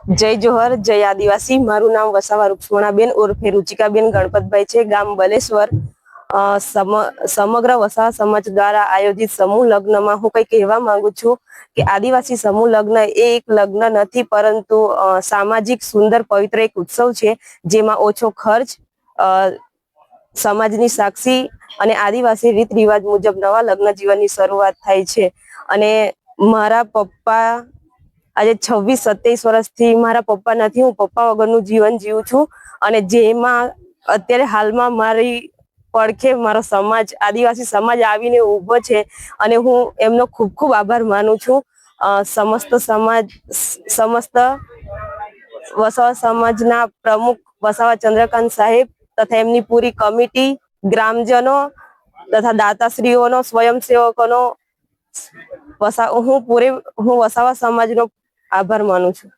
जय जोहर जय आदिवासी। मारू नाम वसावा रुक्ष्मणाबेन उर्फे रुचिकाबेन गणपतभाई छे, गाम बलेश्वर। समग्र वसावा समाज द्वारा आयोजित समूह लग्न में हूँ कई कहवा मांगू छू कि आदिवासी समूह लग्न एक लग्न नहीं परंतु सामाजिक सुंदर पवित्र एक उत्सव है, जेमा ओछो खर्च, समाजनी साक्षी અને આદિવાસી રીત રિવાજ મુજબ નવા લગ્ન જીવનની શરૂઆત થાય છે। અને મારા પપ્પા આજે 26-27 વર્ષથી મારા પપ્પા નથી, હું પપ્પા વગરનું જીવન જીવું છું। અને જેમાં અત્યારે હાલમાં મારી પડખે મારો સમાજ આદિવાસી સમાજ આવીને ઊભો છે અને હું એમનો ખૂબ ખૂબ આભાર માનું છું। સમસ્ત વસાવા સમાજના પ્રમુખ વસાવા ચંદ્રકાંત સાહેબ તથા એમની પૂરી કમિટી, ગ્રામજનો તથા દાતાશ્રીઓનો, સ્વયંસેવકોનો હું વસાવા સમાજનો આભાર માનું છું।